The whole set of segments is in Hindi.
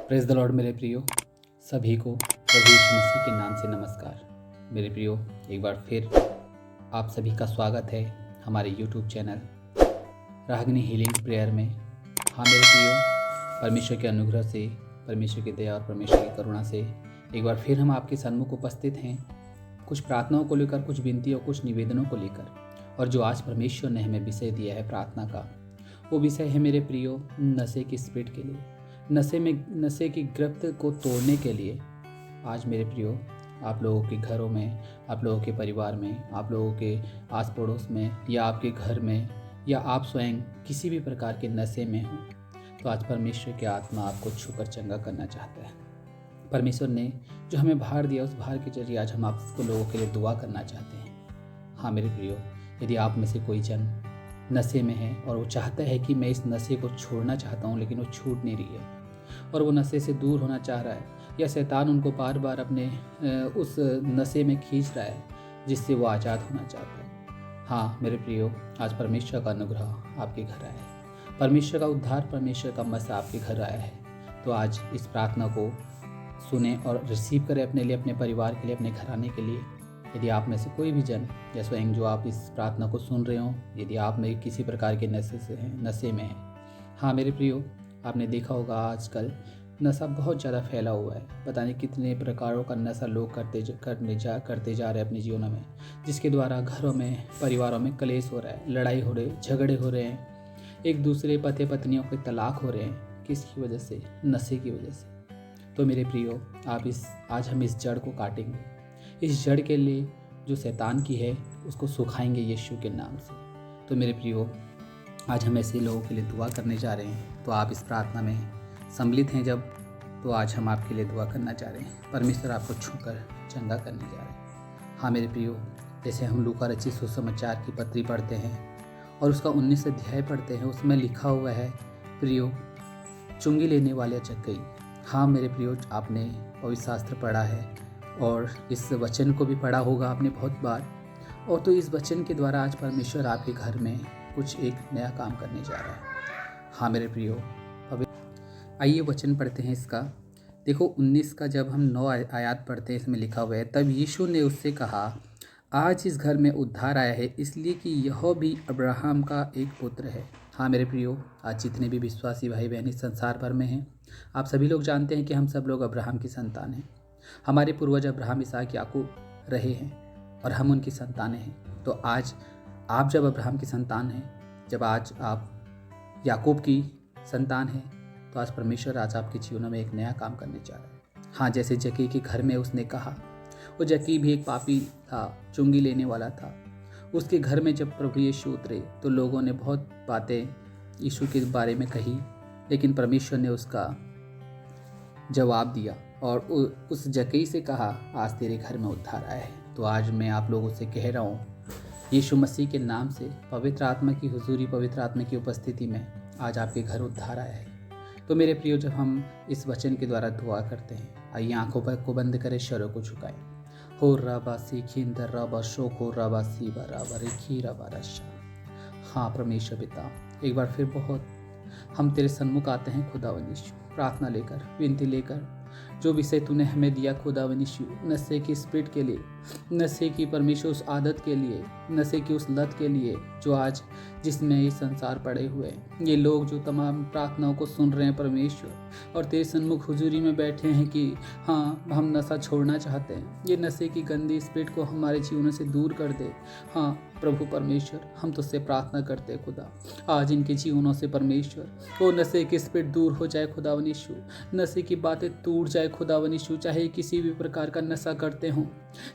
प्रेज द लॉर्ड मेरे प्रियो, सभी को प्रभु यीशु मसीह के नाम से नमस्कार। मेरे प्रियो, एक बार फिर आप सभी का स्वागत है हमारे YouTube चैनल राहगिनी हीलिंग प्रेयर में। हाँ मेरे प्रियो, परमेश्वर के अनुग्रह से, परमेश्वर की दया और परमेश्वर की करुणा से एक बार फिर हम आपके सन्मुख उपस्थित हैं, कुछ प्रार्थनाओं को लेकर, कुछ विनतियों, कुछ निवेदनों को लेकर। और जो आज परमेश्वर ने हमें विषय दिया है प्रार्थना का, वो विषय है मेरे प्रियो नशे की स्पिरिट के लिए, नशे की गिरफ्त को तोड़ने के लिए। आज मेरे प्रियो, आप लोगों के घरों में, आप लोगों के परिवार में, आप लोगों के आस पड़ोस में, या आपके घर में, या आप स्वयं किसी भी प्रकार के नशे में हो, तो आज परमेश्वर की आत्मा आपको छूकर चंगा करना चाहता है। परमेश्वर ने जो हमें भार दिया, उस भार के जरिए आज हम आपको लोगों के लिए दुआ करना चाहते हैं। हाँ मेरे प्रियो, यदि आप में से कोई जन नशे में है और वो चाहता है कि मैं इस नशे को छोड़ना चाहता हूँ, लेकिन वो छूट नहीं रही है और वो नशे से दूर होना चाह रहा है, या शैतान उनको बार बार अपने उस नशे में खींच रहा है जिससे वो आज़ाद होना चाहता है। हाँ मेरे प्रियो, आज परमेश्वर का अनुग्रह आपके घर आया है, परमेश्वर का उद्धार, परमेश्वर का मसा आपके घर आया है। तो आज इस प्रार्थना को सुने और रिसीव करें अपने लिए, अपने परिवार के लिए, अपने घराने के लिए। यदि आप में से कोई भी जन या स्वयं जो आप इस प्रार्थना को सुन रहे हो, यदि आप में किसी प्रकार के नशे में हैं, हाँ मेरे प्रियो, आपने देखा होगा आजकल नशा बहुत ज़्यादा फैला हुआ है। पता नहीं कितने प्रकारों का नशा लोग करते जा रहे हैं अपने जीवनों में, जिसके द्वारा घरों में, परिवारों में कलेश हो रहा है, लड़ाई हो रही है, झगड़े हो रहे हैं, एक दूसरे पति पत्नियों के तलाक हो रहे हैं। किसकी वजह से? नशे की वजह से। तो मेरे प्रियो, आज हम इस जड़ को काटेंगे। इस जड़ के लिए जो शैतान की है उसको सुखाएंगे यीशु के नाम से। तो मेरे प्रियो, आज हम ऐसे लोगों के लिए दुआ करने जा रहे हैं। तो आप इस प्रार्थना में सम्मिलित हैं जब, तो आज हम आपके लिए दुआ करना चाह रहे हैं। परमेश्वर आपको छूकर चंगा करने जा रहे हैं। हाँ मेरे प्रियो, जैसे हम लूका रचित सुसमाचार की पत्री पढ़ते हैं और उसका 19 अध्याय पढ़ते हैं, उसमें लिखा हुआ है प्रियो, चुंगी लेने वाले जक्कई। हाँ मेरे प्रियो, आपने पवित्र शास्त्र पढ़ा है और इस वचन को भी पढ़ा होगा आपने बहुत बार। और तो इस वचन के द्वारा आज परमेश्वर आपके घर में कुछ एक नया काम करने जा रहा है। हाँ मेरे प्रियो, आइए वचन पढ़ते हैं इसका। देखो 19 का जब हम 9 आयत पढ़ते हैं, इसमें लिखा हुआ है, तब यीशु ने उससे कहा, आज इस घर में उद्धार आया है, इसलिए कि यह भी अब्राहम का एक पुत्र है। हाँ मेरे प्रियो, आज जितने भी विश्वासी भाई बहन इस संसार भर में हैं, आप सभी लोग जानते हैं कि हम सब लोग अब्राहम की संतान हैं। हमारे पूर्वज अब्राहम, इसहाक, याकूब रहे हैं और हम उनकी संतानें हैं। तो आज आप जब अब्राहम की संतान हैं, जब आज आप याकूब की संतान हैं, तो आज परमेश्वर आज आपके जीवन में एक नया काम करने जा रहा है। हाँ, जैसे जक्कई के घर में उसने कहा, वो जक्कई भी एक पापी था, चुंगी लेने वाला था। उसके घर में जब प्रभु यीशु उतरे तो लोगों ने बहुत बातें यीशु के बारे में कही, लेकिन परमेश्वर ने उसका जवाब दिया और उस जक्कई से कहा, आज तेरे घर में उद्धार आया है। तो आज मैं आप लोगों से कह रहा हूँ, यीशु मसीह के नाम से, पवित्र आत्मा की हुजूरी, पवित्र आत्मा की उपस्थिति में आज आपके घर उद्धार आया है। तो मेरे प्रियो, जब हम इस वचन के द्वारा दुआ करते हैं, आइए आंखों पर को बंद करें, शरों को झुकाएं। हो रबा सीखिंदर रबा शोको रबा सीबा रबा रेखी रबा रशा। हाँ परमेश्वर पिता, एक बार फिर बहुत हम तेरे सन्मुख आते हैं खुदावन यीशु, प्रार्थना लेकर, विनती लेकर, जो विषय तूने हमें दिया खुदावन यीशु, नशे की स्पिरिट के लिए, नशे की परमेश्वर उस आदत के लिए, नशे की उस लत के लिए जो आज जिसमें ये संसार पड़े हुए हैं, ये लोग जो तमाम प्रार्थनाओं को सुन रहे हैं परमेश्वर, और तेरे सन्मुख हुजूरी में बैठे हैं कि हाँ हम नशा छोड़ना चाहते हैं, ये नशे की गंदी स्पिरिट को हमारे जीवन से दूर कर दे। हाँ प्रभु परमेश्वर, हम तुझसे प्रार्थना करते हैं खुदा, आज इनके जीवनों से परमेश्वर वो नशे की स्पिरिट दूर हो जाए खुदावन यीशु, नशे की बातें टूट जाए खुदावन यीशु। चाहे किसी भी प्रकार का नशा करते हों,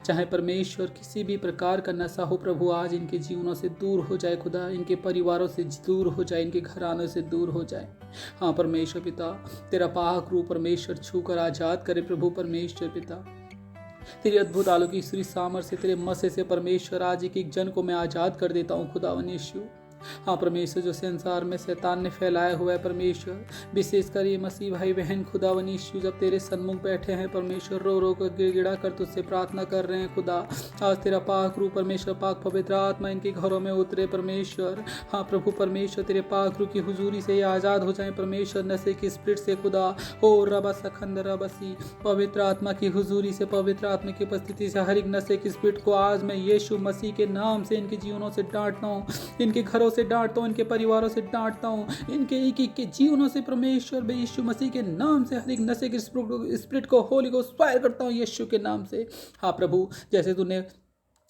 चाहे परमेश्वर किसी भी प्रकार का नशा हो, प्रभु आज इनके जीवनों से दूर हो जाए खुदा, इनके परिवारों से दूर हो जाए, इनके घरानों से दूर हो जाए। हाँ परमेश्वर पिता, तेरा पाक रूप परमेश्वर छूकर आजाद करे प्रभु परमेश्वर पिता। तेरी अद्भुत आलोकी श्री सामर से, तेरे मसे से परमेश्वर आज एक एक जन को मैं आजाद कर देता हूँ खुदावन यीशु। हाँ परमेश्वर, जो संसार में शैतान ने फैलाया हुआ है परमेश्वर, विशेषकर ये मसीह भाई बहन खुदावन यीशु जब तेरे सन्मुख बैठे हैं परमेश्वर, रो रो कर गिड़गिड़ा कर तुझसे प्रार्थना कर रहे हैं खुदा, आज तेरा पाक रूप परमेश्वर, पाक पवित्र आत्मा इनके घरों में उतरे परमेश्वर। हाँ प्रभु परमेश्वर, तेरे पाक रूप की हुजूरी से ये आज़ाद हो जाए परमेश्वर, नशे की स्पिरिट से खुदा। ओ रबा सखंद रबसी, पवित्र आत्मा की हुजूरी से, पवित्र आत्मा की उपस्थिति से हर एक नशे की स्पिरिट को आज मैं यीशु मसीह के नाम से इनके जीवनों से डांटता हूँ, इनके घरों से डांटता हूँ, इनके परिवारों से डांटता हूँ, इनके एक एक के जीवनों से परमेश्वर यीशु मसीह के नाम से हर एक नशे के स्पिरिट को होली को फायर करता हूँ यीशु के नाम से। हाँ प्रभु, जैसे तूने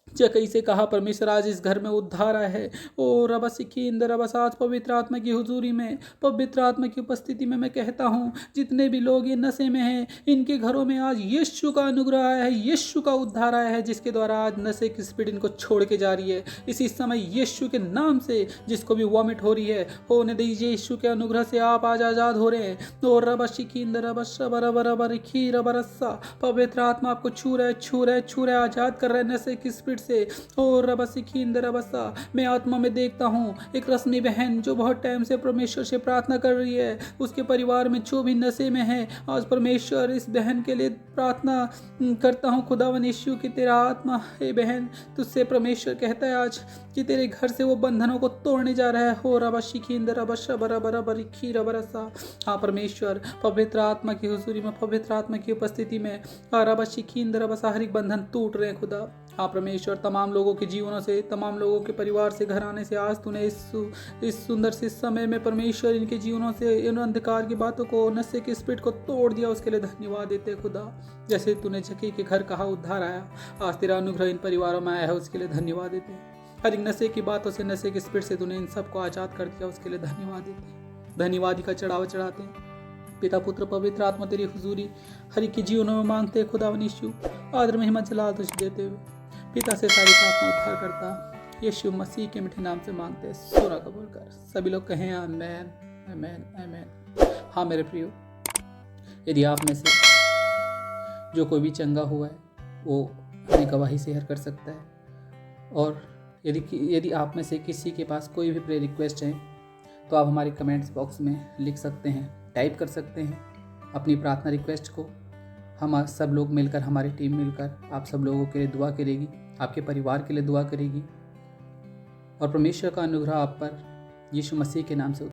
जकई से कहा परमेश्वर, आज इस घर में उद्धार आया है। ओ रबा सिकींद रबस, आज पवित्र आत्मा की हुजूरी में, पवित्र आत्मा की उपस्थिति में मैं कहता हूँ, जितने भी लोग ये नशे में हैं इनके घरों में आज यीशु का अनुग्रह आया है, यीशु का उद्धार आया है, जिसके द्वारा आज नशे की स्पिरिट इनको छोड़ के जा रही है। इसी समय यीशु के नाम से जिसको भी वॉमिट हो रही है होने दीजिए, यीशु के अनुग्रह से आप आज आज़ाद हो रहे हैं। ओ रबा सिकींद रबस रबरखी रबरस्सा, पवित्र आत्मा आपको छू रहा है, छू रहा है, छू रहा है, आज़ाद कर रहा है नशे की स्पिरिट से। और रबसा, मैं आत्मा में देखता हूँ एक रश्मि बहन जो बहुत टाइम से परमेश्वर से प्रार्थना कर रही है, उसके परिवार में जो भी नशे में है, आज परमेश्वर इस बहन के लिए प्रार्थना करता हूँ खुदावन यीशु की तेरा आत्मा, हे बहन तुझसे परमेश्वर कहता है आज कि तेरे घर से वो बंधनों को तोड़ने जा रहा है। हो रबशिखींद रबशा बराबरखी रबरसा। हाँ परमेश्वर, पवित्र आत्मा की हुजूरी में, पवित्र आत्मा की उपस्थिति में रबशिखींद रबसा हर एक बंधन टूट रहे हैं खुदा। हाँ परमेश्वर, तमाम लोगों के जीवनों से, तमाम लोगों के परिवार से, घराने से आज तूने इस सुंदर से समय में परमेश्वर इनके जीवनों से इन अंधकार की बातों को, नशे की स्पिरिट को तोड़ दिया, उसके लिए धन्यवाद देते खुदा। जैसे तूने जकी के घर कहा उद्धार आया, आज तेरा अनुग्रह इन परिवारों में आया है, उसके लिए धन्यवाद देते। हर एक नशे की बातों से, नशे की स्पिरिट से तूने इन सबको आज़ाद कर दिया, उसके लिए धन्यवाद देते। धन्यवाद का चढ़ावा चढ़ाते हैं। पिता पुत्र पवित्र आत्मा तेरी हुजूरी हर एक के जीवनों में मांगते हैं खुदावन यीशु, आदर महिमा जलाल तुझे देते हुए पिता से सारी प्रार्थना उद्धार करता यीशु मसीह के मीठे नाम से मांगते हैं, सोना कबूल कर। सभी लोग कहें आमेन आमेन आमेन। हाँ मेरे प्रियो, यदि आप में से जो कोई भी चंगा हुआ है वो अपनी गवाही शेयर कर सकता है, और यदि आप में से किसी के पास कोई भी प्रेयर रिक्वेस्ट है तो आप हमारे कमेंट्स बॉक्स में लिख सकते हैं, टाइप कर सकते हैं अपनी प्रार्थना रिक्वेस्ट को। हम सब लोग मिलकर, हमारी टीम मिलकर आप सब लोगों के लिए दुआ करेगी, आपके परिवार के लिए दुआ करेगी, और परमेश्वर का अनुग्रह आप पर यीशु मसीह के नाम से